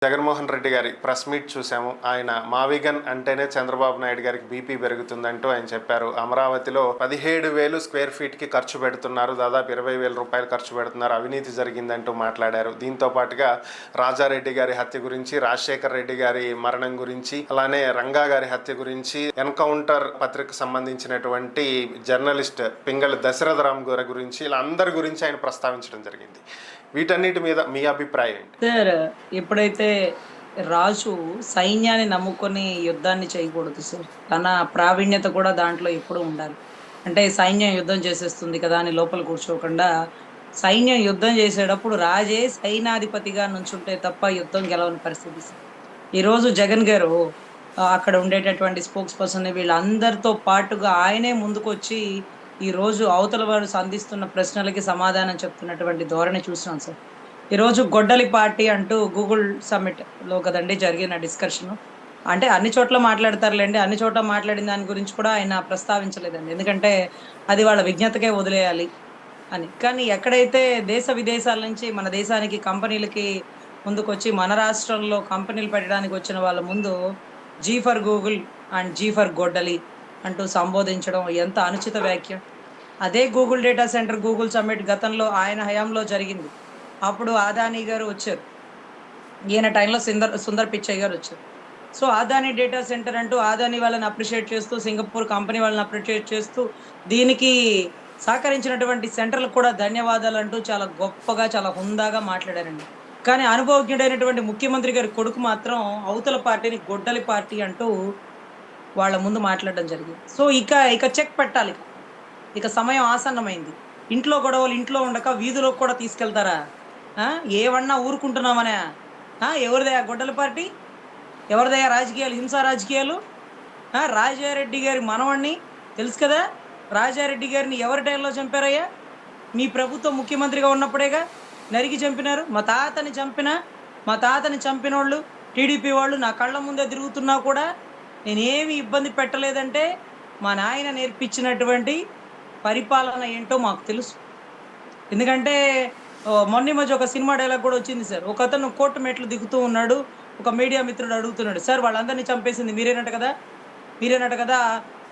జగన్మోహన్ రెడ్డి గారి press meet చూసాము. ఆయన మావిగన్ అంటేనే చంద్రబాబు నాయుడు గారికి బీపీ పెరుగుతుందంటూ ఆయన చెప్పారు. అమరావతిలో 17,000 స్క్వేర్ ఫీట్కి ఖర్చు పెడుతున్నారు, దాదాపు 20,000 రూపాయలు ఖర్చు పెడుతున్నారు, అవినీతి జరిగిందంటూ మాట్లాడారు. దీంతో పాటుగా రాజారెడ్డి గారి హత్య గురించి, రాజశేఖర్ రెడ్డి గారి మరణం గురించి, అలానే రంగా గారి హత్య గురించి, ఎన్కౌంటర్ పత్రికకు సంబంధించినటువంటి జర్నలిస్ట్ పింగళి దశరథరామ్ గారి గురించి, ఇలా అందరి గురించి ఆయన ప్రస్తావించడం జరిగింది. వీటన్నిటి మీద మీ అభిప్రాయం ఏంటి? సార్, ఎప్పుడైతే రాజు సైన్యాన్ని నమ్ముకొని యుద్ధాన్ని చేయకూడదు సార్. తన ప్రావీణ్యత కూడా దాంట్లో ఎప్పుడు ఉండాలి. అంటే సైన్యం యుద్ధం చేసేస్తుంది కదా అని లోపల కూర్చోకుండా, సైన్యం యుద్ధం చేసేటప్పుడు రాజే సైన్యాధిపతిగా నుంచుంటే తప్ప యుద్ధం గెలవని పరిస్థితి సార్. ఈరోజు జగన్ గారు అక్కడ ఉండేటటువంటి స్పోక్స్ పర్సన్ వీళ్ళందరితో పాటుగా ఆయనే ముందుకొచ్చి ఈ రోజు అవతల వారు సంధిస్తున్న ప్రశ్నలకి సమాధానం చెప్తున్నటువంటి ధోరణి చూస్తున్నాం సార్. ఈరోజు గొడ్డలి పార్టీ అంటూ గూగుల్ సమ్మిట్ లో కదండి జరిగిన డిస్కషన్. అంటే అన్ని చోట్ల మాట్లాడతారులేండి, అన్ని చోట్ల మాట్లాడిన దాని గురించి కూడా ఆయన ప్రస్తావించలేదండి. ఎందుకంటే అది వాళ్ళ విజ్ఞతకే వదిలేయాలి అని. కానీ ఎక్కడైతే దేశ విదేశాల నుంచి మన దేశానికి కంపెనీలకి ముందుకొచ్చి మన రాష్ట్రంలో కంపెనీలు పెట్టడానికి వచ్చిన వాళ్ళ ముందు G for Google and G for గొడ్డలి అంటూ సంబోధించడం ఎంత అనుచిత వ్యాఖ్య. అదే Google data centre Google summit గతంలో ఆయన హయాంలో జరిగింది. అప్పుడు ఆదానీ గారు వచ్చారు, ఈయన టైంలో సుందర్ పిచ్చయ్య గారు వచ్చారు. సో ఆదానీ డేటా సెంటర్ అంటూ ఆదానీ వాళ్ళని అప్రిషియేట్ చేస్తూ, సింగపూర్ కంపెనీ వాళ్ళని అప్రిషియేట్ చేస్తూ, దీనికి సహకరించినటువంటి సెంటర్లకు కూడా ధన్యవాదాలు అంటూ చాలా గొప్పగా, చాలా హుందాగా మాట్లాడారండి. కానీ అనుభవజ్ఞుడైనటువంటి ముఖ్యమంత్రి గారి కొడుకు మాత్రం అవతల పార్టీని గొడ్డలి పార్టీ అంటూ వాళ్ళ ముందు మాట్లాడడం జరిగింది. సో ఇక చెక్ పెట్టాలి. ఇక సమయం ఆసన్నమైంది. ఇంట్లో గొడవలు ఇంట్లో ఉండక వీధిలోకి కూడా తీసుకెళ్తారా? ఏమన్నా ఊరుకుంటున్నామనే? ఎవరిదయా గొడ్డల పార్టీ? ఎవరిదయా రాజకీయాలు, హింసా రాజకీయాలు? రాజారెడ్డి గారి మనవణ్ణి తెలుసు కదా, రాజారెడ్డి గారిని ఎవరి టైంలో చంపారయ్యా? మీ ప్రభుత్వం ముఖ్యమంత్రిగా ఉన్నప్పుడేగా నరికి చంపినారు. మా తాతని చంపిన వాళ్ళు టీడీపీ వాళ్ళు నా కళ్ళ ముందే తిరుగుతున్నా కూడా నేనేమి ఇబ్బంది పెట్టలేదంటే మా నాయన నేర్పించినటువంటి పరిపాలన ఏంటో మాకు తెలుసు. ఎందుకంటే మొన్న మధ్య ఒక సినిమా డైలాగ్ కూడా వచ్చింది సార్. ఒక అతను కోర్టు మెట్లు దిగుతూ ఉన్నాడు, ఒక మీడియా మిత్రుడు అడుగుతున్నాడు, సార్ వాళ్ళందరినీ చంపేసింది మీరేనట కదా,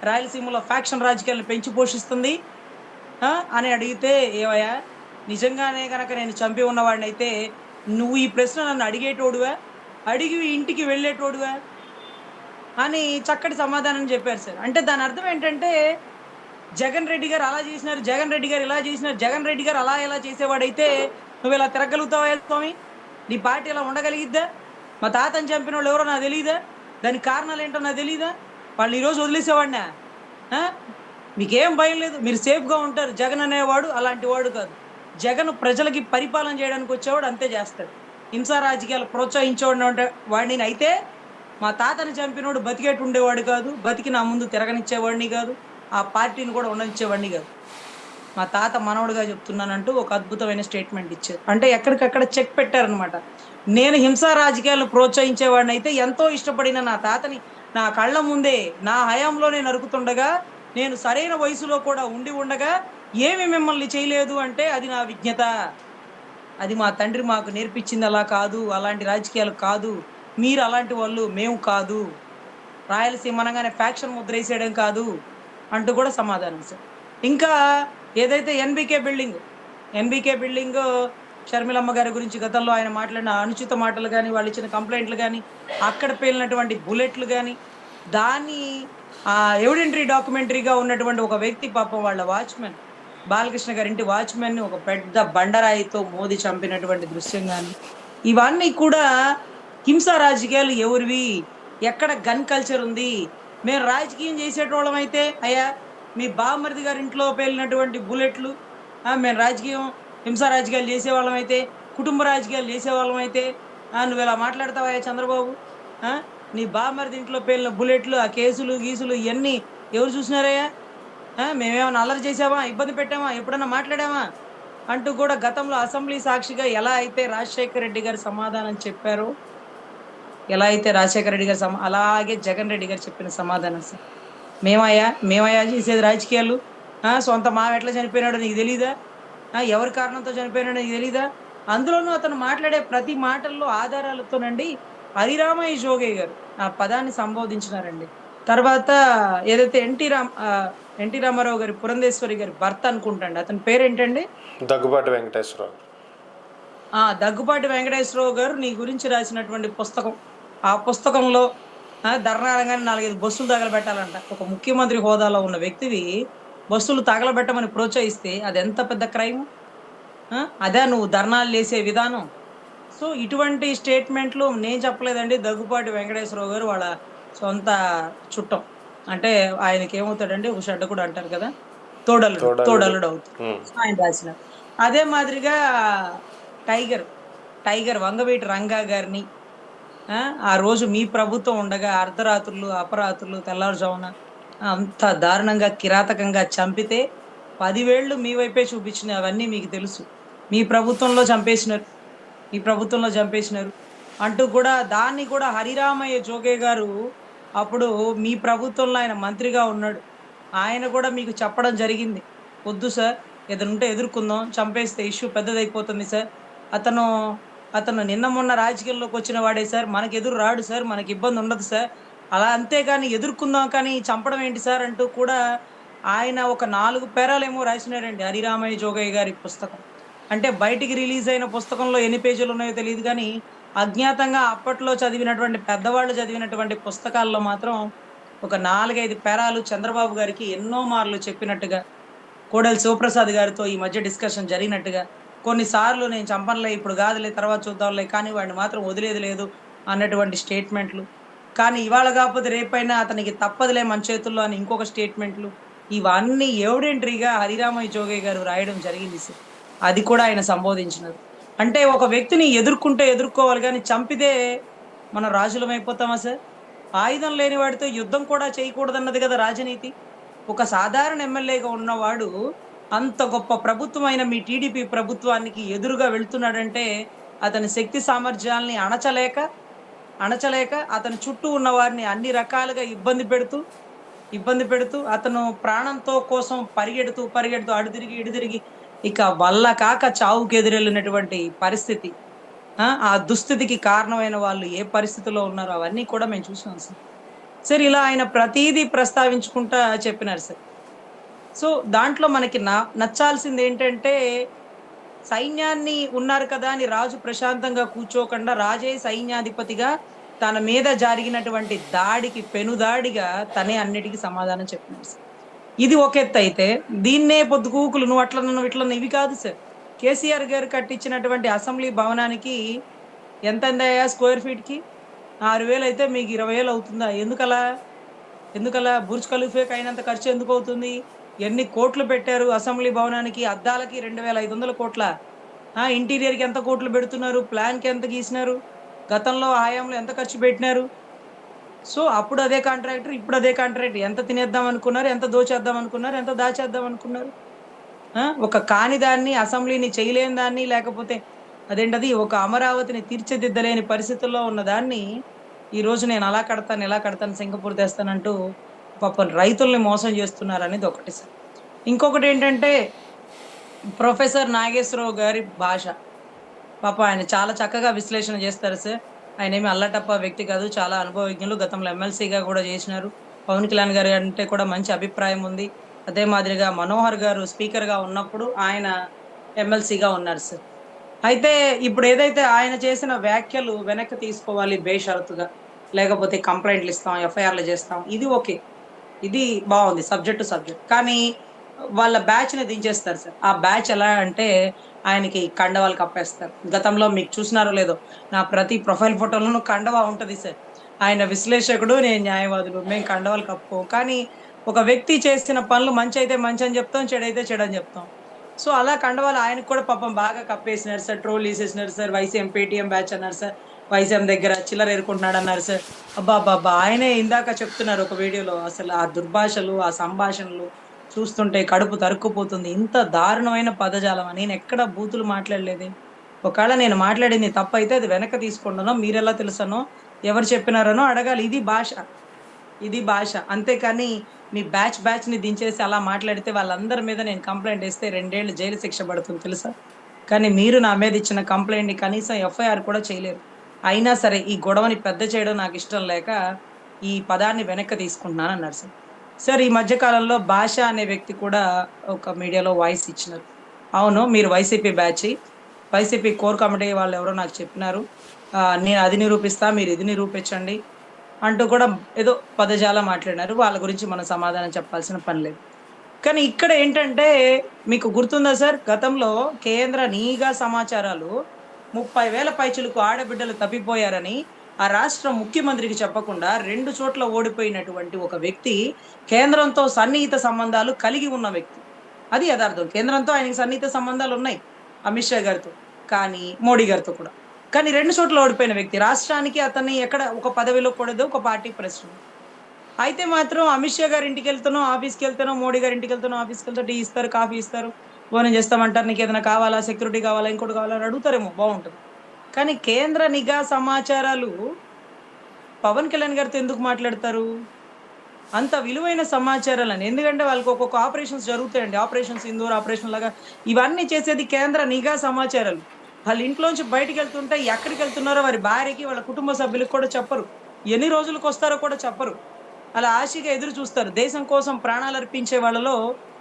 రాయలసీమలో ఫ్యాక్షన్ రాజకీయాలను పెంచి పోషిస్తుంది అని అడిగితే, ఏవయ్యా నిజంగానే కనుక నేను చంపి ఉన్నవాడిని అయితే నువ్వు ఈ ప్రశ్న నన్ను అడిగేటోడువా, అడిగి ఇంటికి వెళ్ళేటోడువా అని చక్కటి సమాధానం చెప్పారు సార్. అంటే దాని అర్థం ఏంటంటే, జగన్ రెడ్డి గారు అలా చేసినారు, జగన్ రెడ్డి గారు ఇలా చేసినారు, జగన్ రెడ్డి గారు అలా ఎలా చేసేవాడైతే నువ్వు ఇలా తిరగలుగుతావా స్వామి? నీ పార్టీ ఇలా ఉండగలిగిద్దా? మా తాతని చంపిన వాళ్ళు ఎవరో నాకు తెలియదా? దానికి కారణాలు ఏంటో నాకు తెలియదా? వాళ్ళు ఈరోజు వదిలేసేవాడినా? మీకేం భయం లేదు, మీరు సేఫ్గా ఉంటారు. జగన్ అనేవాడు అలాంటి వాడు కాదు. జగన్ ప్రజలకి పరిపాలన చేయడానికి వచ్చేవాడు, అంతే చేస్తాడు. హింసా రాజకీయాలు ప్రోత్సహించేవాడు వాడిని అయితే మా తాతని చంపినోడు బతికేట్టు ఉండేవాడు కాదు, బతికి నా ముందు తిరగనిచ్చేవాడిని కాదు, ఆ పార్టీని కూడా ఉండనిచ్చేవాడిని కాదు. మా తాత మనవడుగా చెప్తున్నానంటూ ఒక అద్భుతమైన స్టేట్మెంట్ ఇచ్చారు. అంటే ఎక్కడికక్కడ చెక్ పెట్టారనమాట. నేను హింసా రాజకీయాలను ప్రోత్సహించేవాడిని అయితే ఎంతో ఇష్టపడిన నా తాతని నా కళ్ళ ముందే నా హయాంలోనే నరుకుతుండగా, నేను సరైన వయసులో కూడా ఉండగా ఏమి మిమ్మల్ని చేయలేదు అంటే అది నా విజ్ఞత, అది మా తండ్రి మాకు నేర్పించింది. అలా కాదు, అలాంటి రాజకీయాలు కాదు, మీరు అలాంటి వాళ్ళు, మేము కాదు, రాయలసీమ అనగానే ఫ్యాక్షన్ ముద్ర వేసేయడం కాదు అంటూ కూడా సమాధానం సార్. ఇంకా ఏదైతే ఎన్బీకే బిల్డింగ్ షర్మిలమ్మ గారి గురించి గతంలో ఆయన మాట్లాడిన అనుచిత మాటలు కానీ, వాళ్ళు ఇచ్చిన కంప్లైంట్లు కానీ, అక్కడ పేలినటువంటి బుల్లెట్లు కానీ, దాన్ని ఎవిడెంటరీ డాక్యుమెంటరీగా ఉన్నటువంటి ఒక వ్యక్తి పాపం వాళ్ళ వాచ్మెన్ బాలకృష్ణ గారింటి వాచ్మెన్ని ఒక పెద్ద బండరాయితో మోదీ చంపినటువంటి దృశ్యం కానీ, ఇవన్నీ కూడా హింసా రాజకీయాలు ఎవరివి? ఎక్కడ గన్ కల్చర్ ఉంది? మేము రాజకీయం చేసేటోళ్ళం అయితే అయ్యా మీ బామ్మర్ది గారి ఇంట్లో పేలినటువంటి బుల్లెట్లు, మేము హింసా రాజకీయాలు చేసేవాళ్ళం అయితే, కుటుంబ రాజకీయాలు చేసేవాళ్ళం అయితే నువ్వు ఇలా మాట్లాడతావా చంద్రబాబు? నీ బామ్మర్ది ఇంట్లో పేలిన బుల్లెట్లు, ఆ కేసులు గీసులు ఇవన్నీ ఎవరు చూసినారయ్యా? మేమేమైనా అల్లరి చేసామా, ఇబ్బంది పెట్టామా, ఎప్పుడన్నా మాట్లాడామా అంటూ కూడా గతంలో అసెంబ్లీ సాక్షిగా ఎలా అయితే రాజశేఖర రెడ్డి గారు సమాధానం చెప్పారో, అలాగే జగన్ రెడ్డి గారు చెప్పిన సమాధానం సార్. మేమయ్యా చేసేది రాజకీయాలు? సొంత మావ ఎట్లా చనిపోయినాడో నీకు తెలీదా? ఎవరి కారణంతో చనిపోయినాడో నీకు తెలీదా? అందులోనూ అతను మాట్లాడే ప్రతి మాటల్లో ఆధారాలతోనండి హరిరామయ్య జోగయ్య గారు ఆ పదాన్ని సంబోధించినారండి. తర్వాత ఏదైతే ఎన్టీ రామారావు గారి పురంధేశ్వరి గారి భర్త అనుకుంటండి. అతని పేరేంటండి? దగ్గుబాటి వెంకటేశ్వరరావు. దగ్గుబాటి వెంకటేశ్వరరావు గారు నీ గురించి రాసినటువంటి పుస్తకం. ఆ పుస్తకంలో ధర్నా అనగానే 4, 5 బస్సులు తగలబెట్టాలంట. ఒక ముఖ్యమంత్రి హోదాలో ఉన్న వ్యక్తివి బస్సులు తగలబెట్టమని ప్రోత్సహిస్తే అదెంత పెద్ద క్రైము. అదా నువ్వు ధర్నాలు చేసే విధానం? సో, ఇటువంటి స్టేట్‌మెంట్‌లు నేను చెప్పలేదండి. దగ్గుపాటి వెంకటేశ్వరరావు గారు వాళ్ళ సొంత చుట్టం. అంటే ఆయనకేమవుతాడంటే ఒక షడ్డకుడు అంటారు కదా! తోడల్లుడు. తోడల్లుడు. తోడల్లుడవుతాడు. హ్మ్. సో, ఆయన రాసినారు. అదే మాదిరిగా టైగర్, టైగర్ వంగవీటి రంగా గారిని ఆ! ఆ రోజు మీ ప్రభుత్వం ఉండగా అర్ధరాత్రులు, అపరాత్రులు, తెల్లారుజామున అంత దారుణంగా, కిరాతకంగా చంపితే 10 వేళ్ళు మీ వైపే చూపించినయి అవన్నీ మీకు తెలుసు. మీ ప్రభుత్వంలో చంపేసినారు. ఈ ప్రభుత్వంలో చంపేసినారు. అంటూ కూడా దాన్ని కూడా హరిరామయ్య జోగయ్య గారు అప్పుడు మీ ప్రభుత్వంలో ఆయన మంత్రిగా ఉన్నాడు. ఆయన కూడా మీకు చెప్పడం జరిగింది. "వద్దు సార్. ఏదైనుంటే ఎదుర్కొందాం. చంపేస్తే ఇష్యూ పెద్దదైపోతుంది సార్. అతను, అతను నిన్న మొన్న రాజకీయాల్లోకొచ్చిన వాడే సార్. మనకెదురు రాడు సార్. మనకిబ్బందుండదు సార్. అలా అంతేగాని ఎదుర్కొందాం కానీ చంపడం ఏంటి సార్" అంటూ కూడా ఆయన ఒక 4 పేరాలేమో రాసినాడండి 'హరిరామయ్య జోగయ్య' గారి పుస్తకం. అంటే బయటికి రిలీజ్ అయిన పుస్తకంలో ఎన్ని పేజీలున్నాయో తెలీదు గానీ, అజ్ఞాతంగా అప్పట్లో చదివినటువంటి పెద్దవాళ్ళు చదివినటువంటి పుస్తకాల్లో మాత్రం ఒక 4, 5 పేరాలు చంద్రబాబు గారికి ఎన్నో మార్లు చెప్పినట్టుగా, కోడెల శివప్రసాద్ గారితో ఈ మధ్య డిస్కషన్ జరిగినట్టుగా, కొన్ని సార్లు నేను చంపనులే ఇప్పుడు గాదులే తర్వాత చూద్దాంలే కానీ వాడిని మాత్రం వదిలేది లేదు అన్నటువంటి స్టేట్‌మెంట్‌లు. కానీ ఇవాళ గాకపోతే రేపైనా అతనికి తప్పదులే మన చేతుల్లో అని ఇంకొక స్టేట్‌మెంట్‌లు. ఇవన్నీ ఎవిడెంటరీగా హరిరామయ్య జోగయ్య గారు రాయడం జరిగింది సార్. అది కూడా ఆయన సంబోధించినారు. అంటే ఒక వ్యక్తిని ఎదుర్కొంటే ఎదుర్కోవాలి గానీ, చంపితే మనం రాజులమైపోతామా సార్? ఆయుధం లేని వాడితో యుద్ధం కూడా చేయకూడదన్నది గదా రాజనీతి. ఒక సాధారణ ఎమ్మెల్యేగా ఉన్నవాడు అంత గొప్ప ప్రభుత్వమైన మీ టీడీపీ ప్రభుత్వానికి ఎదురుగా వెళ్తున్నాడంటే, అతని శక్తి సామర్థ్యాల్ని అణచలేక అతని చుట్టూ ఉన్న వారిని అన్ని రకాలుగా ఇబ్బంది పెడుతూ అతను ప్రాణంతో కోసం పరిగెడుతూ అటు తిరిగి, ఇటు తిరిగి ఇక వల్ల కాక చావుకెదురెళ్ళినటువంటి పరిస్థితి. ఆ దుస్థితికి కారణమైన వాళ్ళు ఏ పరిస్థితిలో ఉన్నారో అవన్నీ కూడా మేము చూసాం సార్. సార్ ఇలా ఆయన ప్రతీదీ ప్రస్తావించుకుంటా చెప్పినారు సార్. సో, దాంట్లో మనకి నచ్చాల్సిందేంటంటే సైన్యాన్ని ఉన్నారు కదా అని రాజు ప్రశాంతంగా కూర్చోకుండా రాజే సైన్యాధిపతిగా తన మీద జరిగినటువంటి దాడికి పెనుదాడిగా తనే అన్నిటికి సమాధానం చెప్పినాడు సార్. ఇది ఒక ఎత్తయితే, దీన్నే పొద్దుగూకులు నువ్వు అట్లన్నావు, ఇట్లన్నావు ఇవి కాదు సార్. కేసీఆర్ గారు కట్టించినటువంటి అసెంబ్లీ భవనానికి ఎంతయిందయ్యా స్క్వేర్ ఫీట్‌కి? 6,000 అయితే మీకు 20,000 అవుతుందా? ఎందుకలా? బుర్జ్ ఖలీఫాకి అయినంత ఖర్చు ఎందుకవుతుంది? ఎన్ని కోట్లు పెట్టారు అసెంబ్లీ భవనానికి? అద్దాలకి 2,500 కోట్లా? ఇంటీరియర్‌కి ఎంత కోట్లు పెడుతున్నారు? ప్లాన్‌కి ఎంత గీసినారు? గతంలో హయాంలో ఎంత ఖర్చు పెట్టినారు? సో, అప్పుడు అదే కాంట్రాక్టర్, ఇప్పుడు అదే కాంట్రాక్టర్. ఎంత తినేద్దాం అనుకున్నారు? ఎంత దోచేద్దాం అనుకున్నారు? ఎంత దాచేద్దాం అనుకున్నారు? ఒక కాని దాన్ని, అసెంబ్లీని చేయలేని దాన్ని, లేకపోతే అదేంటది ఒక అమరావతిని తీర్చిదిద్దలేని పరిస్థితుల్లో ఉన్న దాన్ని, ఈరోజు నేను అలా కడతాను, ఇలా కడతాను, సింగపూర్ తెస్తానంటూ పాపం రైతుల్ని మోసం చేస్తున్నారనేది ఒకటి సార్. ఇంకొకటేంటంటే ప్రొఫెసర్ నాగేశ్వరరావు గారి భాష. పాపం ఆయన చాలా చక్కగా విశ్లేషణ చేస్తారు సార్. ఆయనేమి అల్లటప్ప వ్యక్తి కాదు. చాలా అనుభవజ్ఞులు. గతంలో ఎమ్మెల్సీగా గూడా చేసినారు. పవన్ కళ్యాణ్ గారి అంటే కూడా మంచి అభిప్రాయం ఉంది. అదే మాదిరిగా మనోహర్ గారు స్పీకర్‌గా ఉన్నప్పుడు ఆయన ఎమ్మెల్సీగా ఉన్నారు సార్. అయితే ఇప్పుడేదైతే ఆయన చేసిన వ్యాఖ్యలు వెనక్కి తీసుకోవాలి బేషరతుగా. లేకపోతే కంప్లెయింట్‌లు ఇస్తాం, ఎఫ్ఐఆర్‌లు చేస్తాం. ఇది ఓకే. ఇది బావుంది. Subject to subject. కానీ వాళ్ళ బ్యాచ్‌ని దించేస్తారు సార్. ఆ బ్యాచ్ ఎలా అంటే ఆయనకి కండవాలు కప్పేస్తారు. గతంలో మీకు చూసినారో లేదో నా ప్రతి ప్రొఫైల్ ఫోటోలోనూ కండవ ఉంటది సార్. ఆయన విశ్లేషకుడు, నేను న్యాయవాదులు. మేము కండవాలు కప్పుకోం. కానీ ఒక వ్యక్తి చేసిన పనులు మంచయితే మంచని చెప్తాం, చెడైతే చెడని చెప్తాం. సో, అలా కండవాలు ఆయనకి కూడా పాపం బాగా కప్పేసినారు సార్. ట్రోల్ చేసేసినారు సార్. వైసీఎం, పేటీఎం బ్యాచ్ అన్నారు సార్. వైసీఎం దగ్గర చిల్లర ఏరుకుంటున్నాడన్నారు సార్. అబ్బబ్బబ్బా! ఆయనే ఇందాక చెప్తున్నారు ఒక వీడియోలో అసలు ఆ దుర్భాషలు, ఆ సంభాషణలు చూస్తుంటే కడుపు తరుక్కుపోతుంది. ఇంత దారుణమైన పదజాలమా? నేనెక్కడ బూతులు మాట్లాడలేదే. ఒకవేళ నేను మాట్లాడింది తప్పైతే అది వెనక్కి తీసుకుంటానో, మీరెలా తెలుసనో, ఎవరు చెప్పినారనో అడగాలి. ఇది భాష. అంతేకాని మీ బ్యాచ్‌ని దించేసి అలా మాట్లాడితే వాళ్ళందరి మీద నేను కంప్లెయింట్ ఏస్తే 2 ఏళ్లు జైలు శిక్ష పడుతుంది తెలుసా? కానీ మీరు నా మీద ఇచ్చిన కంప్లైంట్‌ని కనీసం ఎఫ్ఐఆర్ కూడా చేయలేరు. అయినా సరే ఈ గొడవని పెద్ద చేయడం నాకిష్టం లేక ఈ పదాన్ని వెనక్కి తీసుకుంటున్నానన్నారు సార్. సార్ ఈ మధ్య కాలంలో భాష అనే వ్యక్తి కూడా ఒక మీడియాలో వాయిస్ ఇచ్చినారు. అవును మీరు YCP batch. YCP core committee వాళ్ళెవరో నాకు చెప్పినారు. నేను అది నిరూపిస్తా, మీరు ఇది నిరూపించండి అంటూ కూడా ఏదో పదజాలం మాట్లాడినారు. వాళ్ళ గురించి మనం సమాధానం చెప్పాల్సిన పని లేదు. కానీ ఇక్కడ ఏంటంటే మీకు గుర్తుందా సార్? గతంలో కేంద్ర నిఘా సమాచారాలు 30,000 పైచిలుకు ఆడబిడ్డలు తప్పిపోయారని ఆ రాష్ట్ర ముఖ్యమంత్రికి చెప్పకుండా 2 చోట్ల ఓడిపోయినటువంటి ఒక వ్యక్తి కేంద్రంతో సన్నిహిత సంబంధాలు కలిగి ఉన్న వ్యక్తి. అది యదార్థం. కేంద్రంతో ఆయనకి సన్నిహిత సంబంధాలున్నాయి. అమిత్ షా గారితో. కానీ మోడీ గారితో కూడా. కానీ 2 చోట్ల ఓడిపోయిన వ్యక్తి. రాష్ట్రానికి అతన్ని ఎక్కడ ఒక పదవిలో కూడదు. ఒక పార్టీ ప్రెసిడెంట్. అయితే మాత్రం అమిత్ షా గారి ఇంటికెళ్తున్నాం, ఆఫీస్‌కెళ్తున్నాం, మోడీ గారి ఇంటికెళ్తున్నాం, ఆఫీస్‌కెళ్తే టీ ఇస్తారు, కాఫీ ఇస్తారు, భోజనం చేస్తామంటారు. నీకేదైనా కావాలా? సెక్యూరిటీ కావాలా? ఇంకోటి కావాలా? అని అడుగుతారేమో బావుంటది. కానీ కేంద్ర నిఘా సమాచారాలు పవన్ కళ్యాణ్ గారితో ఎందుకు మాట్లాడతారు? అంత విలువైన సమాచారాలని. ఎందుకంటే వాళ్ళకి ఒక్కొక్క ఆపరేషన్స్ జరుగుతాయండి. ఆపరేషన్ సింధూర్, ఆపరేషన్ లాగా ఇవన్నీ చేసేది కేంద్ర నిఘా సమాచారాలు. వాళ్ళ ఇంట్లోంచి బయటికెళ్తుంటే ఎక్కడికెళ్తున్నారో వారి భార్యకి, వాళ్ళ కుటుంబ సభ్యులకు కూడా చెప్పరు. ఎన్ని రోజులకొస్తారో కూడా చెప్పరు. అలా ఆశగా ఎదురు చూస్తారు. దేశం కోసం ప్రాణాలర్పించే వాళ్ళలో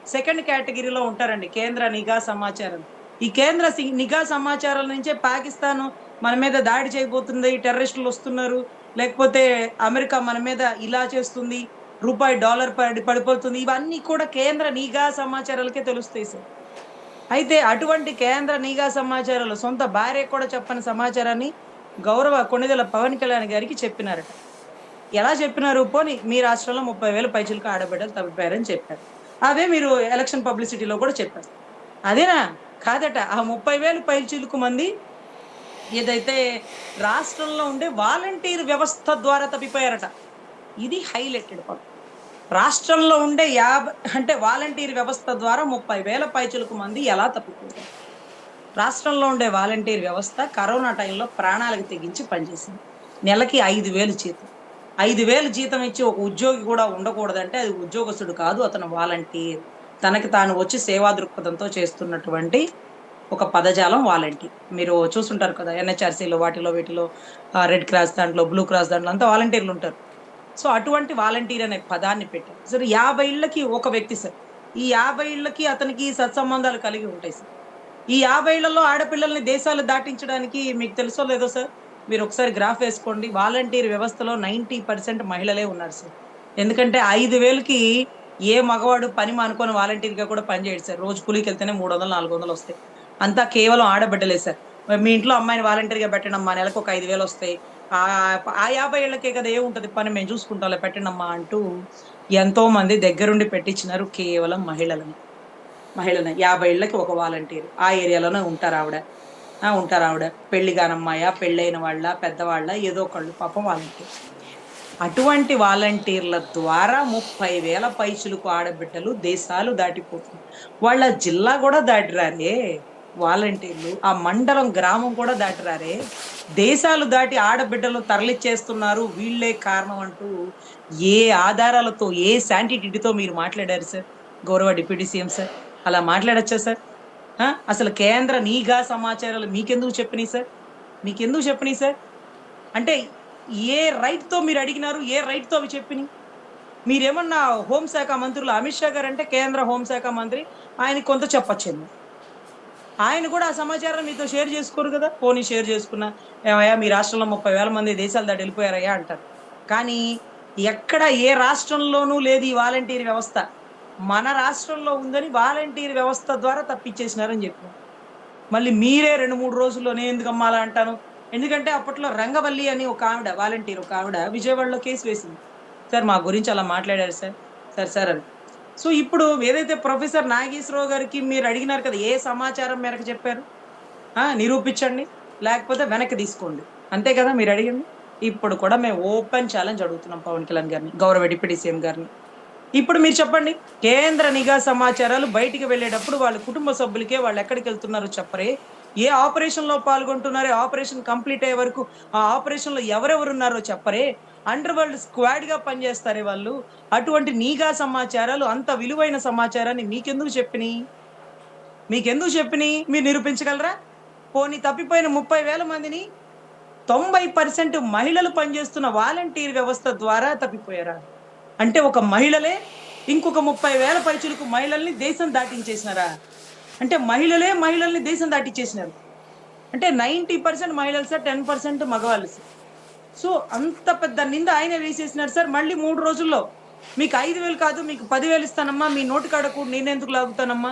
సెకండ్ కేటగిరీలో ఉంటారండి కేంద్ర నిఘా సమాచారం. ఈ కేంద్ర నిఘా సమాచారాల నుంచే పాకిస్తాను మన మీద దాడి చేయబోతుంది, టెర్రరిస్టులొస్తున్నారు, లేకపోతే అమెరికా మన మీద ఇలా చేస్తుంది, రూపాయి, డాలర్ పడిపోతుంది. ఇవన్నీ కూడా కేంద్ర నిఘా సమాచారాలకే తెలుస్తాయి సార్. అయితే అటువంటి కేంద్ర నిఘా సమాచారాలు సొంత భార్యకు కూడా చెప్పని సమాచారాన్ని గౌరవ కొణిదెల పవన్ కళ్యాణ్ గారికి చెప్పినారట. ఎలా చెప్పినారు? పోనీ మీ రాష్ట్రంలో 30,000 పైచిలకు ఆడబిడ్డలు తప్పిపోయారని చెప్పారు. అవే మీరు ఎలక్షన్ పబ్లిసిటీలో కూడా చెప్పారు. అదేనా? కాదట. ఆ 30,000 పైచిలుకు మంది ఏదైతే రాష్ట్రంలో ఉండే వాలంటీర్ వ్యవస్థ ద్వారా తప్పిపోయారట. ఇది హైలైటెడ్ పాయింట్. రాష్ట్రంలో ఉండే అంటే వాలంటీర్ వ్యవస్థ ద్వారా 30,000 పైచిలుకు మంది ఎలా తప్పిపోయారు? రాష్ట్రంలో ఉండే వాలంటీర్ వ్యవస్థ కరోనా టైంలో ప్రాణాలకు తెగించి పనిచేసింది. నెలకి 5,000 జీతం. 5,000 జీతం ఇచ్చి ఒక ఉద్యోగి కూడా ఉండకూడదంటే అది ఉద్యోగస్తుడు కాదు. అతను వాలంటీర్. తనకి తాను వచ్చి సేవా దృక్పథంతో చేస్తున్నటువంటి ఒక పదజాలం వాలంటీర్. మీరు చూసుంటారు కదా! ఎన్‌హెచ్‌ఆర్‌సీలో వాటిలో వీటిలో రెడ్ క్రాస్ దాంట్లో, బ్లూ క్రాస్ దాంట్లో అంతా వాలంటీర్లుంటారు. సో, అటువంటి వాలంటీర్ అనే పదాన్ని పెట్టారు. సరే 50 ఇళ్ళకి ఒక వ్యక్తి సార్. ఈ 50 ఇళ్ళకి అతనికి సత్సంబంధాలు కలిగి ఉంటాయి సార్. ఈ 50 ఇళ్లలో ఆడపిల్లల్ని దేశాలు దాటించడానికి మీకు తెలుసో లేదో సార్, మీరొకసారి గ్రాఫ్ ఏసుకోండి. వాలంటీర్ వ్యవస్థలో 90% మహిళలే ఉన్నారు సార్. ఎందుకంటే 5,000కి ఏ మగవాడు పని మానుకొని వాలంటీర్‌గా కూడా పనిచేయడు సార్. రోజు కూలీకెళ్తేనే 300, 400 వస్తాయి. అంతా కేవలం ఆడబిడ్డలే సార్. మీ ఇంట్లో అమ్మాయిని వాలంటీర్‌గా పెట్టండమ్మా నెలకు ఒక 5,000 వస్తాయి. ఆ 50 ఏళ్ళకే కదా ఏముంటది పని మేము చూసుకుంటాంలే పెట్టండమ్మా అంటూ ఎంతో మంది దగ్గరుండి పెట్టించినారు కేవలం మహిళలని. 50 ఇళ్ళకి ఒక వాలంటీర్. ఆ ఏరియాలోనే ఉంటారావిడ. ఉంటారావిడ. పెళ్లి కానమ్మాయా, పెళ్ళైన వాళ్ళా, పెద్దవాళ్ళా ఏదో ఒకళ్ళు పాపం వాలంటీర్. అటువంటి వాలంటీర్ల ద్వారా 30,000 పైచిలుకు ఆడబిడ్డలు దేశాలు దాటిపోతున్నారు. వాళ్ళ జిల్లా కూడా దాటిరారే వాలంటీర్లు. ఆ మండలం, గ్రామం కూడా దాటిరారే. దేశాలు దాటి ఆడబిడ్డలను తరలిచ్చేస్తున్నారు. వీళ్ళే కారణం అంటూ ఏ ఆధారాలతో, ఏ శాంటిటీతో మీరు మాట్లాడారు సార్? గౌరవ డిప్యూటీ సీఎం సార్. అలా మాట్లాడొచ్చా సార్? అసలు కేంద్ర నిఘా సమాచారాలు మీకెందుకు చెప్పినియి సార్? మీకెందుకు చెప్పినియి సార్? అంటే ఏ రైట్‌తో మీరడిగినారు? ఏ రైట్‌తో అవి చెప్పినియి? మీరేమన్నా హోంశాఖ మంత్రులు అమిత్ షా గారంటే కేంద్ర హోంశాఖ మంత్రి. ఆయనకి కొంత చెప్పొచ్చేమో. ఆయన కూడా ఆ సమాచారాన్ని మీతో షేర్ చేసుకోరు గదా! పోనీ షేర్ చేసుకున్నా, "ఏమయ్యా మీ రాష్ట్రంలో 30,000 మంది దేశాలు దాటి ఎళ్ళిపోయారయ్యా" అంటారు. కానీ ఎక్కడ ఏ రాష్ట్రంలోనూ లేదు ఈ వాలంటీర్ వ్యవస్థ. మన రాష్ట్రంలో ఉందని వాలంటీర్ వ్యవస్థ ద్వారా తప్పిచ్చేసినారని చెప్పారు. మళ్ళీ మీరే 2, 3 రోజుల్లో నేనెందుకమ్మా అలా అంటాను. ఎందుకంటే అప్పట్లో రంగవల్లి అని ఒక ఆవిడ వాలంటీర్ ఒక ఆవిడ విజయవాడలో కేసు వేసింది. సార్ మా గురించి అలా మాట్లాడారు సార్. సార్ అని. సో ఇప్పుడు ఏదైతే ప్రొఫెసర్ నాగేశ్వరరావు గారికి మీరు అడిగినారు కదా! ఏ సమాచారం మేరకు చెప్పారు? నిరూపించండి. లేకపోతే వెనక్కి తీసుకోండి. అంతే కదా మీరడిగింది? ఇప్పుడు కూడా మేము ఓపెన్ ఛాలెంజ్ అడుగుతున్నాం పవన్ కళ్యాణ్ గారిని, గౌరవ డిప్యూటీ సీఎం గారిని. ఇప్పుడు మీరు చెప్పండి. కేంద్ర నిఘా సమాచారాలు బయటికి వెళ్ళేటప్పుడు వాళ్ళ కుటుంబ సభ్యులకే వాళ్ళెక్కడికెళ్తున్నారో చెప్పరే. ఏ ఆపరేషన్‌లో పాల్గొంటున్నారో, ఆపరేషన్ కంప్లీట్ అయ్యే వరకు ఆ ఆపరేషన్‌లో ఎవరెవరున్నారో చెప్పరే. అండర్ వరల్డ్ స్క్వాడ్‌గా పనిచేస్తారే వాళ్ళు. అటువంటి నిఘా సమాచారాలు అంత విలువైన సమాచారాన్ని మీకెందుకు చెప్పినియి? మీకెందుకు చెప్పినాయి మీరు నిరూపించగలరా? పోనీ తప్పిపోయిన 30,000 మందిని 90% మహిళలు పనిచేస్తున్న వాలంటీర్ వ్యవస్థ ద్వారా తప్పిపోయారా? అంటే ఒక మహిళలే ఇంకొక 30,000 పైచిలకు మహిళల్ని దేశం దాటించేసినారా? అంటే మహిళలే మహిళల్ని దేశం దాటించేసినారు. అంటే 90% మహిళలు సార్, 10% మగవాళ్ళు సార్. సో అంత పెద్ద నింద ఆయన వేసేసినారు సార్. మళ్ళీ 3 రోజుల్లో మీకు 5,000 కాదు మీకు 10,000 ఇస్తానమ్మా, మీ నోటి కాడ కూడా నేనెందుకు లాగుతానమ్మా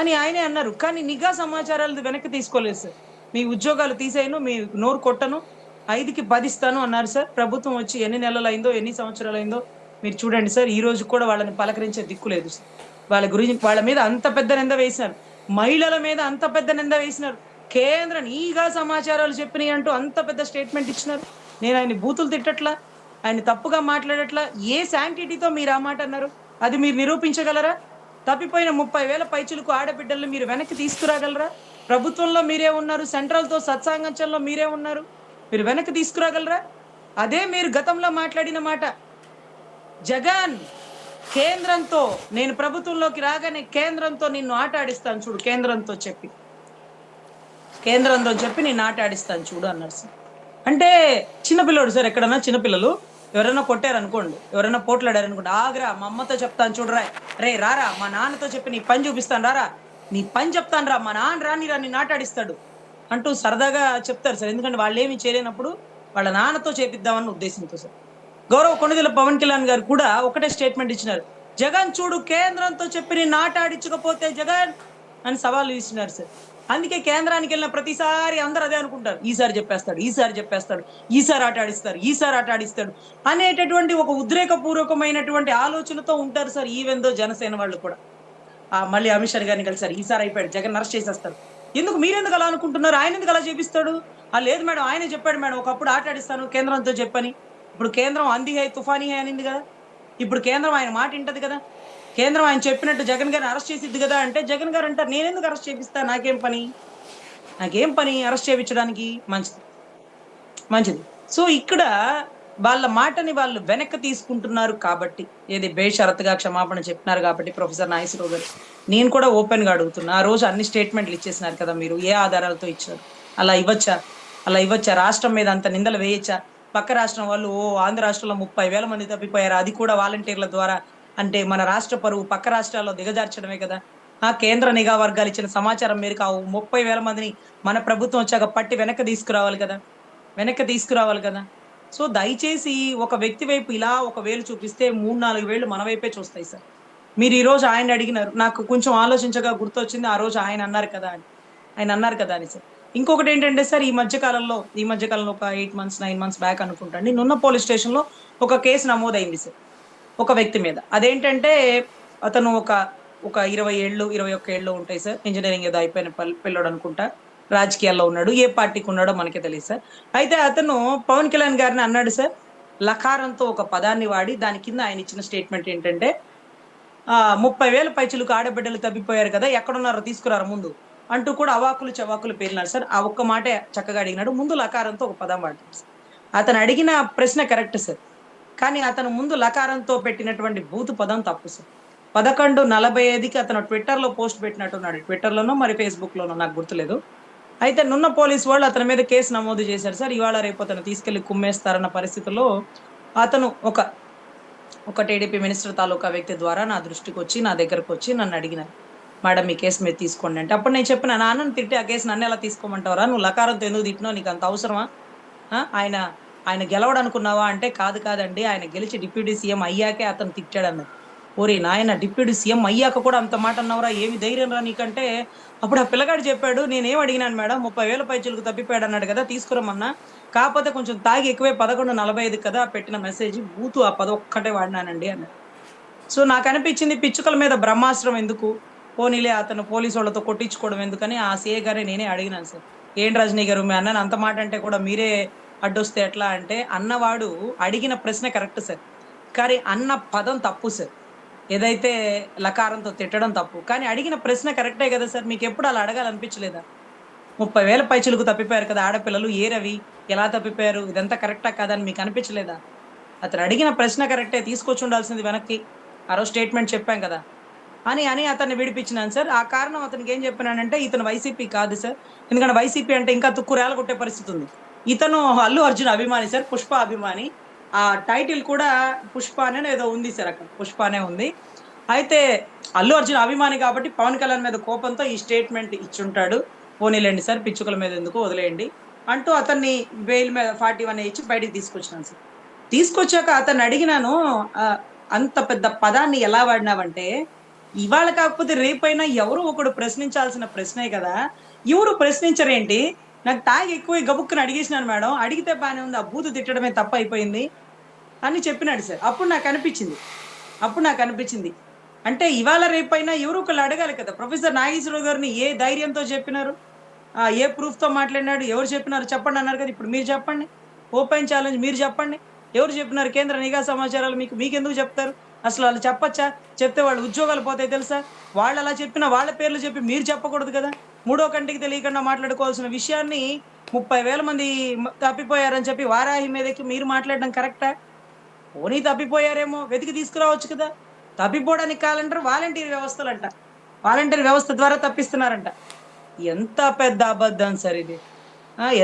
అని ఆయనే అన్నారు. కానీ నిఘా సమాచారాలు వెనక్కి తీసుకోలేదు సార్. మీ ఉద్యోగాలు తీసేయను, మీ నోరు కొట్టను, 5కి 10 ఇస్తాను అన్నారు సార్. ప్రభుత్వం వచ్చి ఎన్ని నెలలైందో, ఎన్ని సంవత్సరాలైందో మీరు చూడండి సార్. ఈ రోజు కూడా వాళ్ళని పలకరించే దిక్కు లేదు సార్. వాళ్ళ మీద అంత పెద్ద నింద వేసినారు. మహిళల మీద అంత పెద్ద నింద వేసినారు. కేంద్ర నిఘా సమాచారాలు చెప్పినాయి అంటూ అంత పెద్ద స్టేట్మెంట్ ఇచ్చినారు. నేను ఆయన్ని బూతులు తిట్టట్లా, ఆయన తప్పుగా మాట్లాడట్లా. ఏ శాంటిటీతో మీరు ఆ మాట అన్నారు? అది మీరు నిరూపించగలరా? తప్పిపోయిన 30,000 పైచిలకు ఆడబిడ్డల్ని మీరు వెనక్కి తీసుకురాగలరా? ప్రభుత్వంలో మీరే ఉన్నారు, సెంట్రల్‌తో సత్సాంగత్యంలో మీరే ఉన్నారు. మీరు వెనక్కి తీసుకురాగలరా? అదే మీరు గతంలో మాట్లాడిన మాట. జగన్ కేంద్రంతో నేను ప్రభుత్వంలోకి రాగానే కేంద్రంతో నిన్ను ఆట ఆడిస్తాను చూడు, కేంద్రంతో చెప్పి నిన్ను ఆట ఆడిస్తాను చూడు అన్నారు సార్. అంటే చిన్నపిల్లడు సార్. ఎక్కడన్నా చిన్నపిల్లలు ఎవరైనా కొట్టారనుకోండి, ఎవరైనా పోట్లాడారనుకోండి, ఆగ్రా మా అమ్మతో చెప్తాను చూడరా, రే రారా మా నాన్నతో చెప్పి నీ పని చూపిస్తాను, రారా నీ పని చెప్తాను రా, మా నాన్న రాని నాటాడిస్తాడు అంటూ సరదాగా చెప్తారు సార్. ఎందుకంటే వాళ్ళు ఏమి చేయలేనప్పుడు వాళ్ళ నాన్నతో చేపిద్దామన్న ఉద్దేశంతో సార్. గౌరవ కొణిదెల పవన్ కళ్యాణ్ గారు కూడా ఒకటే స్టేట్మెంట్ ఇచ్చినారు. జగన్ చూడు కేంద్రంతో చెప్పి నీ నాటాడించకపోతే జగన్ అని సవాళ్ళు ఇస్తున్నారు సార్. అందుకే కేంద్రానికి వెళ్ళిన ప్రతిసారి అందరూ అదే అనుకుంటారు, ఈసారి చెప్పేస్తాడు, ఈసారి ఆట ఆడిస్తాడు అనేటటువంటి ఒక ఉద్రేకపూర్వకమైనటువంటి ఆలోచనతో ఉంటారు సార్. ఈవెందో జనసేన వాళ్ళు కూడా మళ్ళీ అమిత్ షా గారిని కలిసారు, ఈసారి అయిపోయాడు జగన్ అరెస్ట్ చేసేస్తారు. ఎందుకు మీరెందుకు అలా అనుకుంటున్నారు? ఆయన ఎందుకు అలా చేపిస్తాడు? లేదు మేడం, ఆయనే చెప్పాడు మేడం, ఒకప్పుడు ఆట ఆడిస్తాను కేంద్రంతో చెప్పని. ఇప్పుడు కేంద్రం అంది హై తుఫానీ హై అనింది కదా, ఇప్పుడు కేంద్రం ఆయన మాట వింటది కదా, కేంద్రం ఆయన చెప్పినట్టు జగన్ గారిని అరెస్ట్ చేసిద్ది కదా. అంటే జగన్ గారు అంటారు, నేనెందుకు అరెస్ట్ చేపిస్తా, నాకేం పని అరెస్ట్ చేయించడానికి, మంచిది. సో ఇక్కడ వాళ్ళ మాటని వాళ్ళు వెనక్కి తీసుకుంటున్నారు కాబట్టి, ఏది బేషరతుగా క్షమాపణ చెప్పినారు కాబట్టి ప్రొఫెసర్ నాగేశ్వరరావు గారు, నేను కూడా ఓపెన్ గా అడుగుతున్నా, ఆ రోజు అన్ని స్టేట్మెంట్లు ఇచ్చేసినారు కదా, మీరు ఏ ఆధారాలతో ఇచ్చారు? అలా ఇవ్వచ్చా? రాష్ట్రం మీద అంత నిందలు వేయచ్చా? పక్క రాష్ట్రం వాళ్ళు ఆంధ్ర రాష్ట్రంలో 30,000 మంది తప్పిపోయారు, అది కూడా వాలంటీర్ల ద్వారా. అంటే మన రాష్ట్ర పరువు పక్క రాష్ట్రాల్లో దిగజార్చడమే కదా. కేంద్ర నిఘా వర్గాలు ఇచ్చిన సమాచారం మేరకు 30,000 మందిని మన ప్రభుత్వం వచ్చాక పట్టి వెనక్కి తీసుకురావాలి కదా. సో దయచేసి ఒక వ్యక్తి వైపు ఇలా ఒక వేలు చూపిస్తే 3-4 వేలు మన వైపే చూస్తాయి సార్. మీరు ఈ రోజు ఆయన అడిగినారు, నాకు కొంచెం ఆలోచించగా గుర్తొచ్చింది, ఆ రోజు ఆయన అన్నారు కదా అని సార్. ఇంకొకటి ఏంటంటే సార్, ఈ మధ్య కాలంలో ఒక 8 మంత్స్ 9 మంత్స్ బ్యాక్ అనుకుంటాండి, నున్న పోలీస్ స్టేషన్ లో ఒక కేసు నమోదైంది సార్ ఒక వ్యక్తి మీద. అదేంటంటే అతను ఒక 20 ఏళ్ళు 21 ఏళ్ళు ఉంటాయి సార్, ఇంజనీరింగ్ ఏదో అయిపోయిన పిల్లడు అనుకుంటా, రాజకీయాల్లో ఉన్నాడు, ఏ పార్టీకి ఉన్నాడో మనకే తెలియదు సార్. అయితే అతను పవన్ కళ్యాణ్ గారిని అన్నాడు సార్, లకారంతో ఒక పదాన్ని వాడి, దాని కింద ఆయన ఇచ్చిన స్టేట్మెంట్ ఏంటంటే 30,000 పైచిలకు ఆడబిడ్డలు తప్పిపోయారు కదా, ఎక్కడున్నారో తీసుకురారు ముందు అంటూ కూడా అవాకులు చవాకులు పేరినారు సార్. ఆ ఒక్క మాటే చక్కగా అడిగినాడు, ముందు లకారంతో ఒక పదం వాడారు సార్. అతను అడిగిన ప్రశ్న కరెక్ట్ సార్, కానీ అతను ముందు లకారంతో పెట్టినటువంటి బూతు పదం తప్పు సార్. 11:45కి అతను ట్విట్టర్లో పోస్ట్ పెట్టినట్టున్నాడు, ట్విట్టర్లోనో మరి ఫేస్బుక్లోనో నాకు గుర్తులేదు. అయితే నున్న పోలీసు వాళ్ళు అతని మీద కేసు నమోదు చేశారు సార్. ఇవాళ రేపు అతను తీసుకెళ్లి కుమ్మేస్తారన్న పరిస్థితుల్లో అతను ఒక టీడీపీ మినిస్టర్ తాలూకా వ్యక్తి ద్వారా నా దృష్టికి వచ్చి, నా దగ్గరకు వచ్చి నన్ను అడిగినారు, మేడం మీ కేసు మీరు తీసుకోండి అంటే. అప్పుడు నేను చెప్పిన, నాన్నను తిట్టి ఆ కేసు నన్ను ఎలా తీసుకోమంటావరా, నువ్వు లకారంతో ఎందుకు తిట్టినావు, నీకు అంత అవసరమా, ఆయన గెలవడు అనుకున్నావా అంటే, కాదండి, ఆయన గెలిచి డిప్యూటీ సీఎం అయ్యాకే అతను తిట్టాడన్నది. ఓరే నాయన, డిప్యూటీ సీఎం అయ్యాక కూడా అంత మాట అన్నావురా, ఏమి ధైర్యం రా నీకంటే. అప్పుడు ఆ పిల్లగాడు చెప్పాడు, నేనేం అడిగినాను మేడం, 30,000 పైచిలకు తప్పిపోయాడు అన్నాడు కదా, తీసుకురమ్మన్నా, కాకపోతే కొంచెం తాగి ఎక్కువే 11:45 కదా పెట్టిన మెసేజ్, బూతు ఆ పదం ఒక్కటే వాడినానండి అన్నాడు. సో నాకు అనిపించింది, పిచ్చుకల మీద బ్రహ్మాస్త్రం ఎందుకు, పోనీలే అతను పోలీసు వాళ్ళతో కొట్టించుకోవడం ఎందుకని ఆ సీఏ గారే నేనే అడిగినాను సార్. ఏంటి రజనీ గారు, మీ అన్నని అంత మాట అంటే కూడా మీరే అడ్డొస్తే ఎట్లా అంటే, అన్నవాడు అడిగిన ప్రశ్న కరెక్ట్ సార్, కానీ అన్న పదం తప్పు సార్. ఏదైతే లకారంతో తిట్టడం తప్పు, కానీ అడిగిన ప్రశ్న కరెక్టే కదా సార్. మీకు ఎప్పుడు అలా అడగాలనిపించలేదా? 30,000 పైచిలకు తప్పిపోయారు కదా ఆడపిల్లలు, ఏ రవి ఎలా తప్పిపోయారు, ఇదంతా కరెక్టా కాదని మీకు అనిపించలేదా? అతను అడిగిన ప్రశ్న కరెక్టే, తీసుకొచ్చి ఉండాల్సింది వెనక్కి. ఆ రోజు స్టేట్మెంట్ చెప్పాం కదా, అని అని అతన్ని విడిపించినాను సార్. ఆ కారణం అతనికి ఏం చెప్పినానంటే, ఇతను వైసీపీ కాదు సార్. ఎందుకంటే వైసీపీ అంటే ఇంకా తుక్కు కొట్టే పరిస్థితి ఉంది. ఇతను అల్లు అర్జున్ అభిమాని సార్. పుష్ప అభిమాని. ఆ టైటిల్ కూడా పుష్ప అనేనో ఏదో ఉంది సార్ అక్కడ. పుష్ప అనే ఉంది. అయితే అల్లు అర్జున్ అభిమాని కాబట్టి పవన్ కళ్యాణ్ మీద కోపంతో ఈ స్టేట్మెంట్ ఇచ్చుంటాడు. పోనీలెండి సార్ పిచ్చుకల మీద ఎందుకు వదిలేయండి అంటూ అతన్ని బెయిల్ మీద 41 ఇచ్చి బయటికి తీసుకొచ్చినాను సార్. తీసుకొచ్చాక అతన్ని అడిగినాను, అంత పెద్ద పదాన్ని ఎలా వాడినావంటే, ఇవాళ కాకపోతే రేపైనా ఎవరో ఒకడు ప్రశ్నించాల్సిన ప్రశ్నే కదా! ఎవరు ప్రశ్నించరేంటి? నాకు తాగి ఎక్కువ గబుక్కున అడిగేసినాను మేడం. అడిగితే బానే ఉంది. ఆ బూతు తిట్టడమే తప్పయిపోయింది అని చెప్పినాడు సార్. అప్పుడు నాకనిపించింది. అంటే ఇవాళ రేపైనా ఎవరో ఒకళ్ళు అడగాలి కదా! ప్రొఫెసర్ నాగేశ్వరరావు గారిని ఏ ధైర్యంతో చెప్పినారు? ఏ ప్రూఫ్‌తో మాట్లాడినాడు? ఎవరు చెప్పినారు చెప్పండి అన్నారు కదా! ఇప్పుడు మీరు చెప్పండి. ఓపెన్ ఛాలెంజ్ మీరు చెప్పండి. ఎవరు చెప్పినారు? కేంద్ర నిఘా సమాచారాలు మీకెందుకు చెప్తారు? అసలు ఆళ్ళు చెప్పచ్చా? చెప్తే వాళ్ళ ఉద్యోగాలు పోతాయి తెలుసా? వాళ్ళలా చెప్పినా వాళ్ళ పేర్లు చెప్పి మీరు చెప్పకూడదు కదా! మూడో కంటికి తెలియకుండా మాట్లాడుకోవాల్సిన విషయాన్ని 30,000 మంది తప్పిపోయారని చెప్పి వారాహి మీదెక్కి మీరు మాట్లాడడం కరెక్టా? పోనీ తప్పిపోయారేమో వెతికి తీసుకురావచ్చు కదా! తప్పిపోవడానికి కావాలంటారు వాలంటీర్ వ్యవస్థ ద్వారా తప్పిస్తున్నారంట. ఎంత పెద్ద అబద్ధం సార్ ఇది.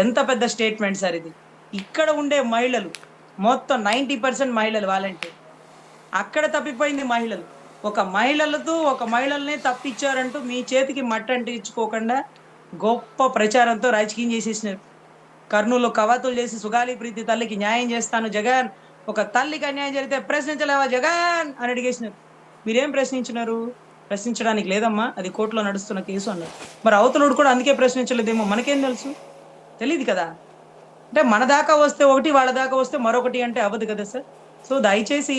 ఎంత పెద్ద స్టేట్‌మెంట్ సార్ ఇది. ఇక్కడ ఉండే మహిళలు మొత్తం 90% మహిళలు వాలంటీర్. అక్కడ తప్పిపోయింది మహిళలు. ఒక మహిళల్ని తప్పిచ్చారంటూ మీ చేతికి మట్టంటించుకోకుండా గొప్ప ప్రచారంతో రాజకీయం చేసేసినారు. కర్నూలులో కవాతులు చేసి సుగాలి ప్రీతి తల్లికి న్యాయం చేస్తాను జగన్. ఒక తల్లికి అన్యాయం జరిగితే ప్రశ్నించలేవా జగన్ అని అడిగేసినారు. మీరేం ప్రశ్నించినారు? ప్రశ్నించడానికి లేదమ్మా. అది కోర్టులో నడుస్తున్న కేసు అన్నారు. మరి అవతలోడు కూడా అందుకే ప్రశ్నించలేదేమో మనకేం తెలుసు? తెలీదు కదా! అంటే మన దాకా వస్తే ఒకటి, వాళ్ళ దాకా వస్తే మరొకటి అంటే అవ్వదు కదా సార్. సో దయచేసి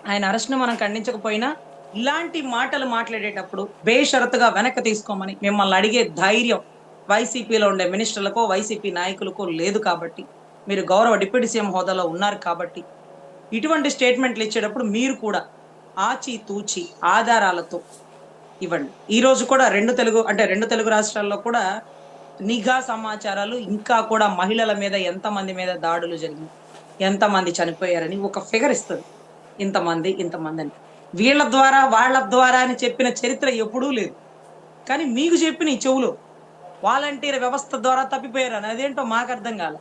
ఆయన అరెస్ట్‌ని మనం ఖండించకపోయినా, ఇలాంటి మాటలు మాట్లాడేటప్పుడు బేషరతుగా వెనక్కి తీసుకోమని మిమ్మల్ని అడిగే ధైర్యం వైసీపీలో ఉండే మినిస్టర్లకో, వైసీపీ నాయకులకో లేదు కాబట్టి, మీరు గౌరవ డిప్యూటీ సీఎం హోదాలో ఉన్నారు కాబట్టి, ఇటువంటి స్టేట్మెంట్‌లు ఇచ్చేటప్పుడు మీరు కూడా ఆచితూచి ఆధారాలతో ఇవ్వండి. ఈరోజు కూడా 2 తెలుగు రాష్ట్రాల్లో కూడా నిఘా సమాచారాలు ఇంకా కూడా మహిళల మీద ఎంతమంది మీద దాడులు జరిగినాయి, ఎంతమంది చనిపోయారని ఒక ఫిగర్ ఇస్తది. ఇంతమందని. వీళ్ళ ద్వారా, వాళ్ళ ద్వారా అని చెప్పిన చరిత్ర ఎప్పుడూ లేదు. కానీ మీకు చెప్పినయి చెవులో. వాలంటీర్ వ్యవస్థ ద్వారా తప్పిపోయారని. అదేంటో మాకర్థం కాలే.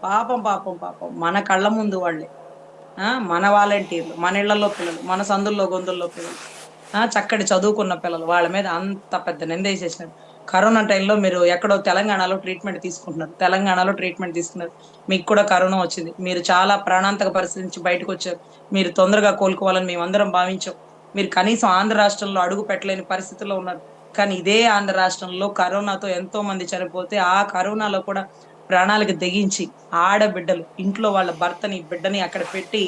పాపం. మన కళ్ళ ముందు వాళ్ళే. మన వాలంటీర్లు, మన ఇళ్లలో పిల్లలు, మన సందుల్లో, గొంతుల్లో పిల్లలు. చక్కటి చదువుకున్న పిల్లలు. వాళ్ళ మీద అంత పెద్ద నిందేసేసినారు. కరోనా టైంలో మీరు ఎక్కడో తెలంగాణలో ట్రీట్మెంట్ తీసుకున్నారు. మీకు కూడా కరోనా వచ్చింది. మీరు చాలా ప్రాణాంతక పరిస్థితి నుంచి బయటకొచ్చారు. మీరు తొందరగా కోలుకోవాలని మేమందరం భావించాం. మీరు కనీసం ఆంధ్ర రాష్ట్రంలో అడుగు పెట్టలేని పరిస్థితుల్లో ఉన్నారు. కానీ ఇదే ఆంధ్ర రాష్ట్రంలో కరోనాతో ఎంతో మంది చనిపోతే, ఆ కరోనాలో కూడా ప్రాణాలకు తెగించి ఆడబిడ్డలు ఇంట్లో వాళ్ళ భర్తని, బిడ్డని అక్కడ పెట్టి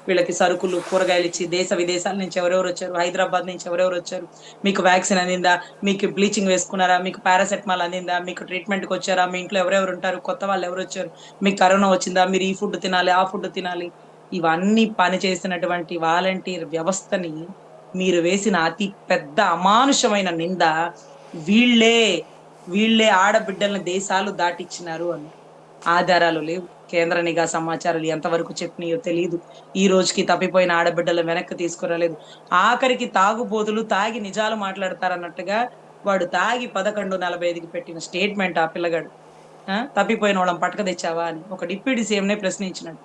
వీళ్ళకి సరుకులు, కూరగాయలు ఇచ్చి దేశ విదేశాల నుంచి ఎవరెవరు వచ్చారు, హైదరాబాద్ నుంచి ఎవరెవరు వచ్చారు, మీకు వ్యాక్సిన్ అందిందా, మీకు బ్లీచింగ్ వేసుకున్నారా, మీకు పారాసెటమాల్ అందిందా, మీకు ట్రీట్మెంట్‌కి వచ్చారా, మీ ఇంట్లో ఎవరెవరు ఉంటారు, కొత్త వాళ్ళు ఎవరు వచ్చారు, మీకు కరోనా వచ్చిందా, మీరు ఈ ఫుడ్ తినాలి, ఆ ఫుడ్ తినాలి. ఇవన్నీ పని చేసినటువంటి వాలంటీర్ వ్యవస్థని మీరు వేసిన అతి పెద్ద అమానుషమైన నింద వీళ్ళే వీళ్ళే ఆడబిడ్డల్ని దేశాలు దాటిచ్చినారు అని. ఆధారాలు లేవు. కేంద్ర నిఘా సమాచారాలు ఎంతవరకు చెప్పినాయో తెలీదు. ఈ రోజుకి తప్పిపోయిన ఆడబిడ్డలను వెనక్కి తీసుకురాలేదు. ఆఖరికి తాగుబోతులు తాగి నిజాలు మాట్లాడతారన్నట్టుగా వాడు తాగి 11:45కి పెట్టిన స్టేట్మెంట్ ఆ పిల్లగాడు. తప్పిపోయిన వాళ్ళని పట్టక తెచ్చావా అని ఒక డిప్యూటీ సీఎంనే ప్రశ్నించినాడు.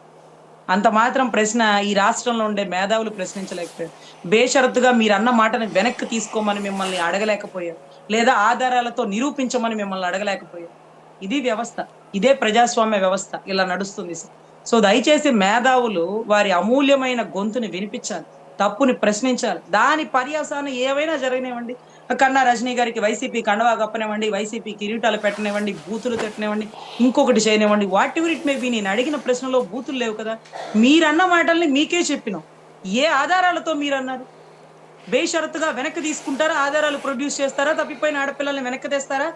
అంత మాత్రం ప్రశ్న ఈ రాష్ట్రంలో ఉండే మేధావులు ప్రశ్నించలేకపోయారు. బేషరతుగా మీరన్న మాటని వెనక్కి తీసుకోమని మిమ్మల్ని అడగలేకపోయారు. లేదా ఆధారాలతో నిరూపించమని మిమ్మల్ని అడగలేకపోయారు. ఇది వ్యవస్థ. ఇదే ప్రజాస్వామ్య వ్యవస్థ. ఇలా నడుస్తుంది సార్. సో దయచేసి మేధావులు వారి అమూల్యమైన గొంతుని వినిపించాలి. తప్పుని ప్రశ్నించాలి. దాని పర్యవసానం ఏవైనా జరగనివ్వండి. కన్నా రజనీ గారికి వైసీపీ కండవా కప్పనివ్వండి, వైసీపీ కిరీటాలు పెట్టనివ్వండి, బూతులు తిట్టనివ్వండి, ఇంకొకటి చేయనివ్వండి. What ever it may be. నేను అడిగిన ప్రశ్నలో బూతులు లేవు కదా. మీరన్న మాటల్ని మీకే చెప్పినాం. ఏ ఆధారాలతో మీరన్నారు? బేషరతుగా వెనక్కి తీసుకుంటారా? ఆధారాలు ప్రొడ్యూస్ చేస్తారా? తప్పిపోయిన ఆడపిల్లల్ని వెనక్కి తెస్తారా?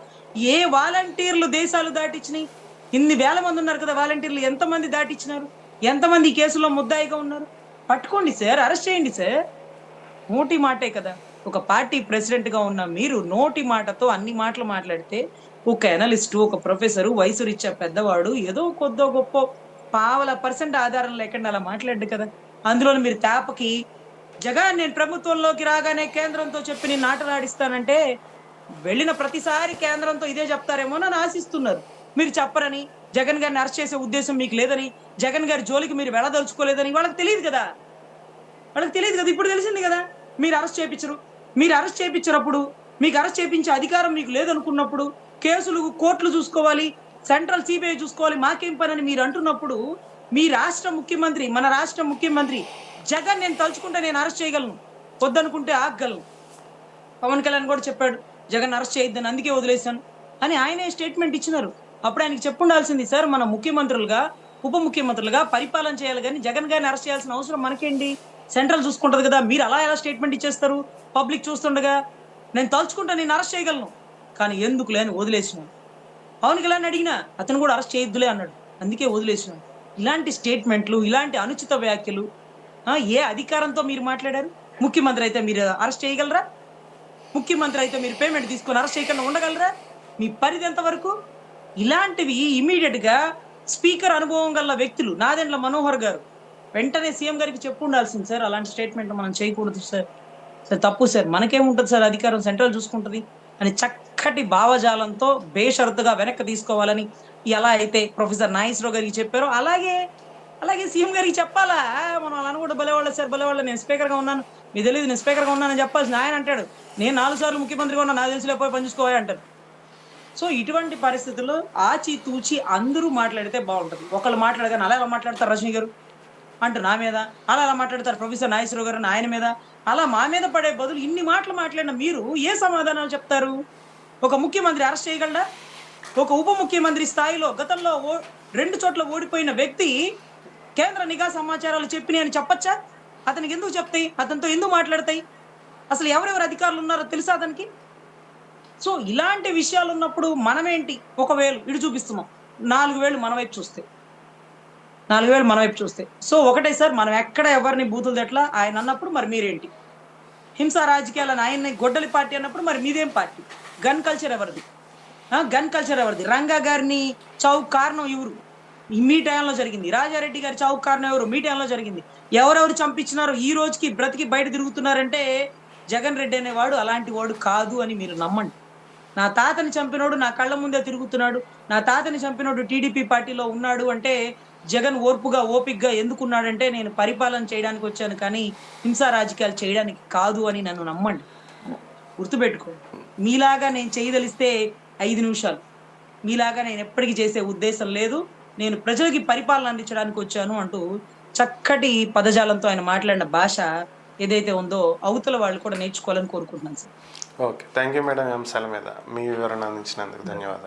ఏ వాలంటీర్లు దేశాలు దాటిచ్చినాయి? ఇన్ని వేల మంది ఉన్నారు కదా వాలంటీర్లు. ఎంతమంది దాటిచ్చినారు? ఎంతమంది ఈ కేసులో ముద్దాయిగా ఉన్నారు? పట్టుకోండి సార్, అరెస్ట్ చేయండి సార్. నోటి మాటే కదా. ఒక పార్టీ ప్రెసిడెంట్ గా ఉన్న మీరు నోటి మాటతో అన్ని మాటలు మాట్లాడితే, ఒక అనలిస్టు, ఒక ప్రొఫెసరు, వయసు రీత్యా పెద్దవాడు ఏదో కొద్దో గొప్పో పావల % ఆధారం లేకుండా అలా మాట్లాడ్డు కదా. అందులోను మీరు తేపకి జగన్ నేను ప్రభుత్వంలోకి రాగానే కేంద్రంతో చెప్పి నేను నాటలాడిస్తానంటే వెళ్ళిన ప్రతిసారి కేంద్రంతో ఇదే చెప్తారేమో అని ఆశిస్తున్నారు. మీరు చెప్పరని, జగన్ గారిని అరెస్ట్ చేసే ఉద్దేశం మీకు లేదని, జగన్ గారి జోలికి మీరు వెళ్ళదలుచుకోలేదని వాళ్ళకి తెలియదు కదా. వాళ్ళకి తెలియదు కదా, ఇప్పుడు తెలిసింది కదా. మీరు అరెస్ట్ చేయించరు. మీరు అరెస్ట్ చేయించినప్పుడు, మీకు అరెస్ట్ చేయించే అధికారం మీకు లేదనుకున్నప్పుడు, కేసులు కోర్టులు చూసుకోవాలి, సెంట్రల్ సిబిఐ చూసుకోవాలి, మాకేం పని అని మీరు అంటున్నప్పుడు, మీ రాష్ట్ర ముఖ్యమంత్రి, మన రాష్ట్ర ముఖ్యమంత్రి జగన్ నేను తలుచుకుంటే నేను అరెస్ట్ చేయగలను, వద్దనుకుంటే ఆగగలను. పవన్ కళ్యాణ్ కూడా చెప్పాడు జగన్ అరెస్ట్ చేయొద్దని, అందుకే వదిలేశాను అని ఆయనే స్టేట్మెంట్ ఇచ్చినారు. అప్పుడు ఆయనకి చెప్పుండాల్సింది, సార్ మన ముఖ్యమంత్రులుగా ఉప ముఖ్యమంత్రులుగా పరిపాలన చేయాలి కానీ జగన్ గారిని అరెస్ట్ చేయాల్సిన అవసరం మనకేంటి, సెంట్రల్ చూసుకుంటది కదా, మీరు అలా ఎలా స్టేట్మెంట్ ఇచ్చేస్తారు పబ్లిక్ చూస్తుండగా. నేను తలుచుకుంటా నేను అరెస్ట్ చేయగలను కానీ ఎందుకులే అని వదిలేసినాను. పవన్ కళ్యాణ్ అడిగినా అతను కూడా అరెస్ట్ చేయొద్దులే అన్నాడు, అందుకే వదిలేసినాను. ఇలాంటి స్టేట్మెంట్లు, ఇలాంటి అనుచిత వ్యాఖ్యలు ఏ అధికారంతో మీరు మాట్లాడారు? ముఖ్యమంత్రి అయితే మీరు అరెస్ట్ చేయగలరా? ముఖ్యమంత్రి అయితే మీరు పేమెంట్ తీసుకొని అరెస్ట్ చేయకుండా ఉండగలరా? మీ పరిధి ఎంతవరకు? ఇలాంటివి ఇమీడియట్ గా స్పీకర్ అనుభవం గల వ్యక్తులు నాదెండ్ల మనోహర్ గారు వెంటనే సీఎం గారికి చెప్పు ఉండాల్సింది, సార్ అలాంటి స్టేట్మెంట్ మనం చేయకూడదు సార్, సార్ తప్పు సార్, మనకేముంటుంది సార్ అధికారం, సెంట్రల్ చూసుకుంటుంది అని చక్కటి భావజాలంతో బేషరతుగా వెనక్కి తీసుకోవాలని ఎలా అయితే ప్రొఫెసర్ నాగేశ్వరరావు గారికి చెప్పారో అలాగే అలాగే సీఎం గారికి చెప్పాలా. మనం అలా కూడా బలేవాళ్ళ సార్, బలేవాళ్ళ, నేను స్పీకర్గా ఉన్నాను, మీకు తెలియదు నేను స్పీకర్గా ఉన్నానని చెప్పాల్సింది. ఆయన అంటాడు నేను 4 సార్లు ముఖ్యమంత్రిగా ఉన్నా, నాకు తెలిసిలే పోయి పనిచేసుకోవాలి అంటారు. సో ఇటువంటి పరిస్థితుల్లో ఆచి తూచి అందరూ మాట్లాడితే బాగుంటుంది. ఒకళ్ళు మాట్లాడగానే అలా ఎలా మాట్లాడతారు రజనీ గారు అంటూ నా మీద, అలా ఎలా మాట్లాడతారు ప్రొఫెసర్ నాగేశ్వరరావు గారు ఆయన మీద, అలా మా మీద పడే బదులు ఇన్ని మాటలు మాట్లాడిన మీరు ఏ సమాధానాలు చెప్తారు? ఒక ముఖ్యమంత్రి అరెస్ట్ చేయగలడా? ఒక ఉప ముఖ్యమంత్రి స్థాయిలో గతంలో 2 చోట్ల ఓడిపోయిన వ్యక్తి కేంద్ర నిఘా సమాచారాలు చెప్పినాయి అని చెప్పచ్చా? అతనికి ఎందుకు చెప్తాయి? అతనితో ఎందుకు మాట్లాడతాయి? అసలు ఎవరెవరు అధికారులు ఉన్నారో తెలుసా అతనికి? సో ఇలాంటి విషయాలు ఉన్నప్పుడు మనమేంటి, 1,000 ఇటు చూపిస్తున్నాం, 4,000 మన వైపు చూస్తే, 4,000 మన వైపు చూస్తే. సో ఒకటే సార్, మనం ఎక్కడ ఎవరిని బూతులు తెట్లా ఆయన అన్నప్పుడు మరి మీరేంటి? హింసా రాజకీయాలను ఆయన్ని గొడ్డలి పార్టీ అన్నప్పుడు మరి మీదేం పార్టీ? గన్ కల్చర్ ఎవరిది? గన్ కల్చర్ ఎవరిది? రంగా గారిని చావుకు కారణం ఎవరు? మీ టైంలో జరిగింది. రాజారెడ్డి గారి చావుకు కారణం ఎవరు? మీ టైంలో జరిగింది. ఎవరెవరు చంపించినారో ఈ రోజుకి బ్రతికి బయట తిరుగుతున్నారంటే జగన్ రెడ్డి అనేవాడు అలాంటి వాడు కాదు అని మీరు నమ్మండి. నా తాతని చంపినోడు నా కళ్ళ ముందే తిరుగుతున్నాడు, నా తాతని చంపినోడు టీడీపీ పార్టీలో ఉన్నాడు అంటే జగన్ ఓర్పుగా ఓపికగా ఎందుకున్నాడంటే నేను పరిపాలన చేయడానికి వచ్చాను కానీ హింసా రాజకీయాలు చేయడానికి కాదు అని నన్ను నమ్మండి. గుర్తుపెట్టుకో, మీలాగా నేను చేయదలిస్తే 5 నిమిషాలు, మీలాగా నేను ఎప్పటికీ చేసే ఉద్దేశం లేదు, నేను ప్రజలకి పరిపాలన అందించడానికి వచ్చాను అంటూ చక్కటి పదజాలంతో ఆయన మాట్లాడిన భాష ఏదైతే ఉందో అవతల వాళ్ళు కూడా నేర్చుకోవాలని కోరుకుంటున్నాను sir. Okay, thank you madam. అంశాల మీద మీ వివరణ అందించినందుకు ధన్యవాదాలు.